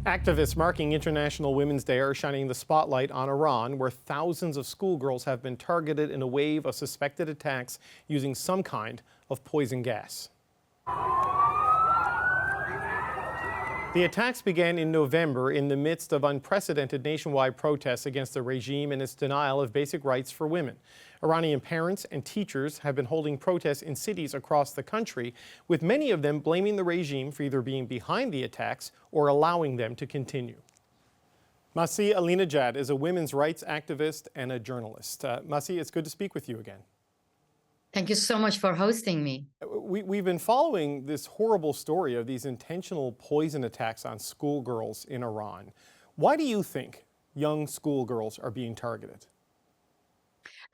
Activists marking International Women's Day are shining the spotlight on Iran, where thousands of schoolgirls have been targeted in a wave of suspected attacks using some kind of poison gas. The attacks began in November in the midst of unprecedented nationwide protests against the regime and its denial of basic rights for women. Iranian parents and teachers have been holding protests in cities across the country, with many of them blaming the regime for either being behind the attacks or allowing them to continue. Masih Alinejad is a women's rights activist and a journalist. Masih, it's good to speak with you again. Thank you so much for hosting me. We've been following this horrible story of these intentional poison attacks on schoolgirls in Iran. Why do you think young schoolgirls are being targeted?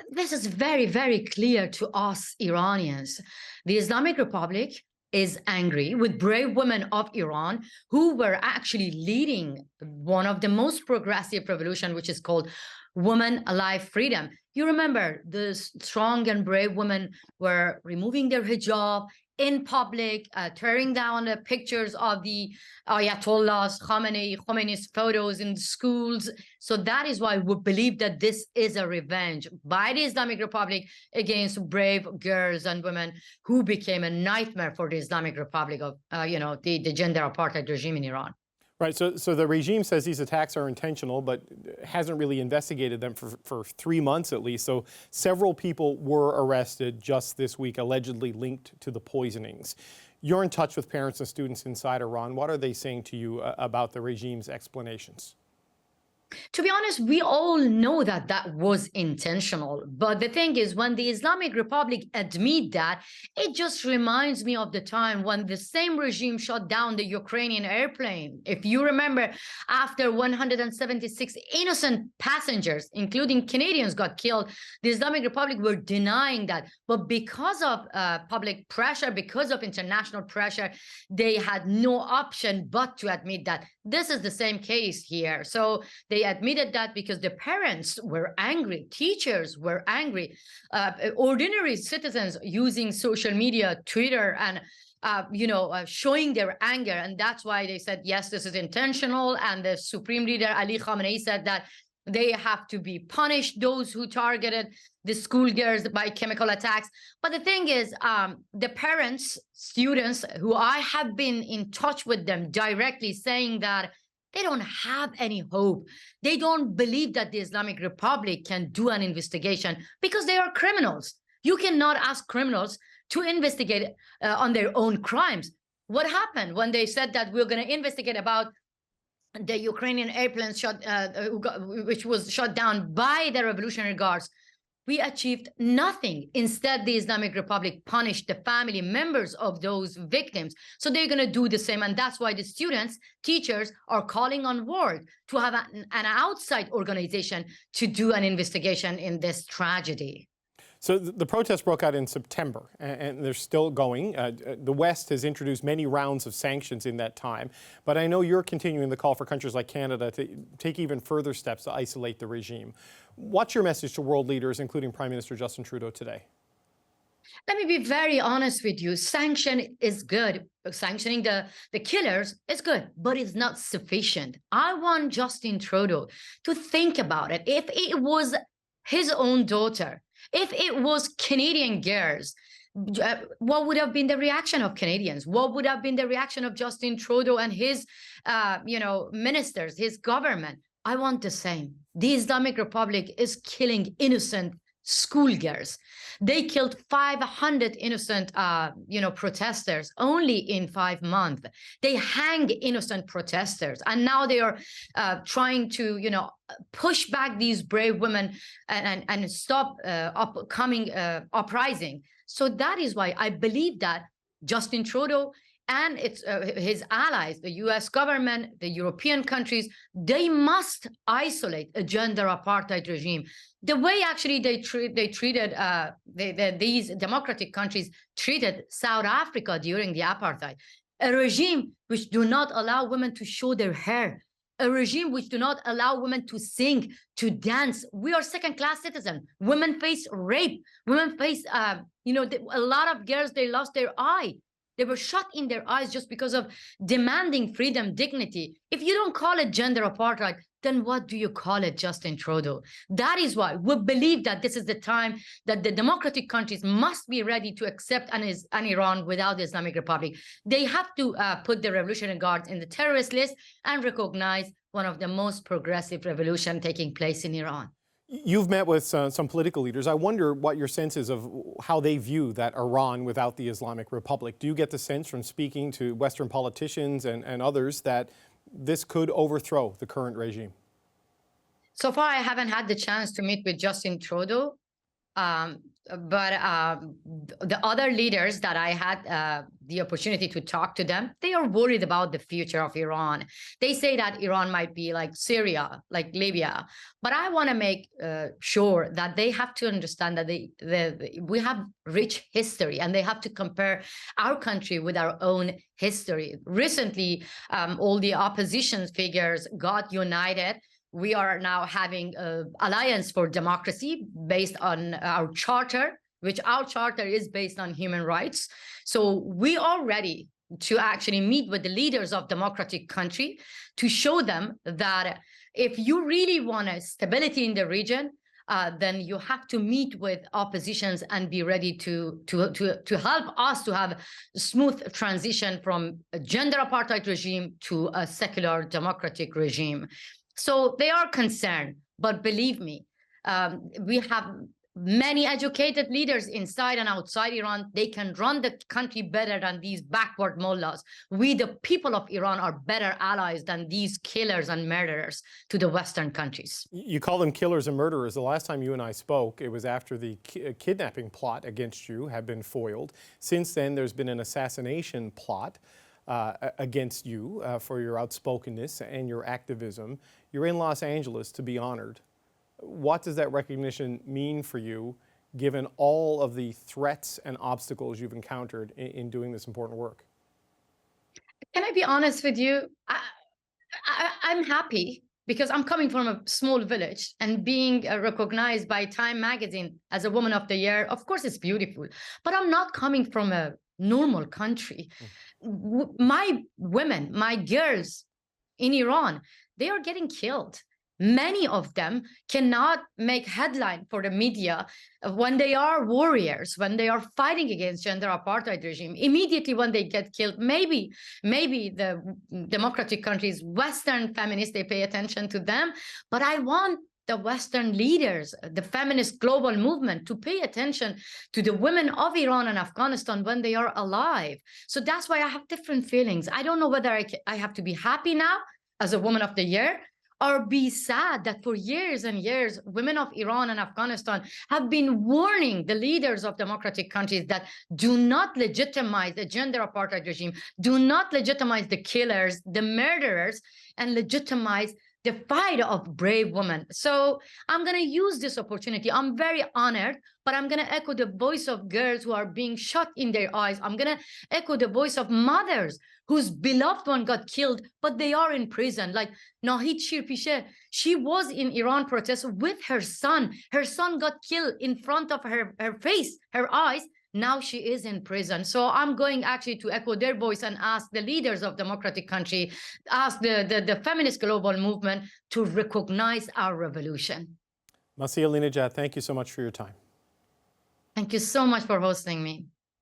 This is very, very clear to us Iranians. The Islamic Republic is angry with brave women of Iran who were actually leading one of the most progressive revolution, which is called Women Alive Freedom. You remember the strong and brave women were removing their hijab in public, tearing down the pictures of the Ayatollahs, Khomeini's photos in schools. So that is why we believe that this is a revenge by the Islamic Republic against brave girls and women who became a nightmare for the Islamic Republic of, the gender apartheid regime in Iran. Right, so the regime says these attacks are intentional, but hasn't really investigated them for 3 months at least. So several people were arrested just this week, allegedly linked to the poisonings. You're in touch with parents and students inside Iran. What are they saying to you about the regime's explanations? To be honest, we all know that that was intentional. But the thing is, when the Islamic Republic admit that, it just reminds me of the time when the same regime shot down the Ukrainian airplane. If you remember, after 176 innocent passengers, including Canadians, got killed, the Islamic Republic were denying that. But because of public pressure, because of international pressure, they had no option but to admit that. This is the same case here. So they admitted that because the parents were angry, teachers were angry, ordinary citizens using social media, Twitter, and showing their anger. And that's why they said, yes, this is intentional. And the Supreme Leader Ali Khamenei said that they have to be punished, those who targeted the schoolgirls by chemical attacks. But the thing is, the parents, students who I have been in touch with them directly saying that they don't have any hope. They don't believe that the Islamic Republic can do an investigation because they are criminals. You cannot ask criminals to investigate on their own crimes. What happened when they said that we're going to investigate about the Ukrainian airplane which was shot down by the Revolutionary Guards? We achieved nothing. Instead, the Islamic Republic punished the family members of those victims. So they're going to do the same. And that's why the students, teachers are calling on world to have an outside organization to do an investigation in this tragedy. So the protests broke out in September, and they're still going. The West has introduced many rounds of sanctions in that time, but I know you're continuing the call for countries like Canada to take even further steps to isolate the regime. What's your message to world leaders, including Prime Minister Justin Trudeau, today? Let me be very honest with you. Sanction is good. Sanctioning the killers is good, but it's not sufficient. I want Justin Trudeau to think about it. If it was his own daughter, if it was Canadian girls, what would have been the reaction of Canadians? What would have been the reaction of Justin Trudeau and his, ministers, his government? I want the same. The Islamic Republic is killing innocent schoolgirls. They killed 500 innocent, protesters only in 5 months. They hang innocent protesters, and now they are trying to, push back these brave women and stop upcoming uprising. So that is why I believe that Justin Trudeau and his allies, the U.S. government, the European countries, they must isolate a gender apartheid regime. The way actually they treated these democratic countries treated South Africa during the apartheid, a regime which do not allow women to show their hair, a regime which do not allow women to sing, to dance. We are second-class citizens. Women face rape. Women face, a lot of girls, they lost their eye. They were shot in their eyes just because of demanding freedom, dignity. If you don't call it gender apartheid, then what do you call it, Justin Trudeau? That is why we believe that this is the time that the democratic countries must be ready to accept an Iran without the Islamic Republic. They have to put the Revolutionary Guards in the terrorist list and recognize one of the most progressive revolutions taking place in Iran. You've met with some political leaders. I wonder what your sense is of how they view that Iran without the Islamic Republic. Do you get the sense from speaking to Western politicians and others that this could overthrow the current regime? So far, I haven't had the chance to meet with Justin Trudeau, but the other leaders that I had the opportunity to talk to them, they are worried about the future of Iran. They say that Iran might be like Syria, like Libya. But I want to make sure that they have to understand that we have rich history, and they have to compare our country with our own history. Recently, all the opposition figures got united. We are now having an alliance for democracy based on our charter, which our charter is based on human rights. So we are ready to actually meet with the leaders of democratic country to show them that if you really want a stability in the region, then you have to meet with oppositions and be ready to help us to have a smooth transition from a gender apartheid regime to a secular democratic regime. So they are concerned, but believe me, we have many educated leaders inside and outside Iran. They can run the country better than these backward mullahs. We, the people of Iran, are better allies than these killers and murderers to the Western countries. You call them killers and murderers. The last time you and I spoke, it was after the kidnapping plot against you had been foiled. Since then, there's been an assassination plot against you for your outspokenness and your activism. You're in Los Angeles to be honored. What does that recognition mean for you, given all of the threats and obstacles you've encountered in doing this important work? Can I be honest with you? I'm happy because I'm coming from a small village, and being recognized by Time magazine as a Woman of the Year, of course, it's beautiful. But I'm not coming from a normal country. My women, my girls in Iran, they are getting killed. Many of them cannot make headline for the media when they are warriors, when they are fighting against gender apartheid regime. Immediately when they get killed, maybe the democratic countries, Western feminists, they pay attention to them. But I want the Western leaders, the feminist global movement, to pay attention to the women of Iran and Afghanistan when they are alive. So that's why I have different feelings. I don't know whether I have to be happy now as a Woman of the Year, or be sad that for years and years, women of Iran and Afghanistan have been warning the leaders of democratic countries that do not legitimize the gender apartheid regime, do not legitimize the killers, the murderers, and legitimize the fight of brave women. So I'm going to use this opportunity. I'm very honored, but I'm going to echo the voice of girls who are being shot in their eyes. I'm going to echo the voice of mothers whose beloved one got killed, but they are in prison. Like Nahid Shirpishe, she was in Iran protest with her son. Her son got killed in front of her face, her eyes. Now she is in prison. So I'm going actually to echo their voice and ask the leaders of democratic country, ask the feminist global movement to recognize our revolution. Masih Alinejad, thank you so much for your time. Thank you so much for hosting me.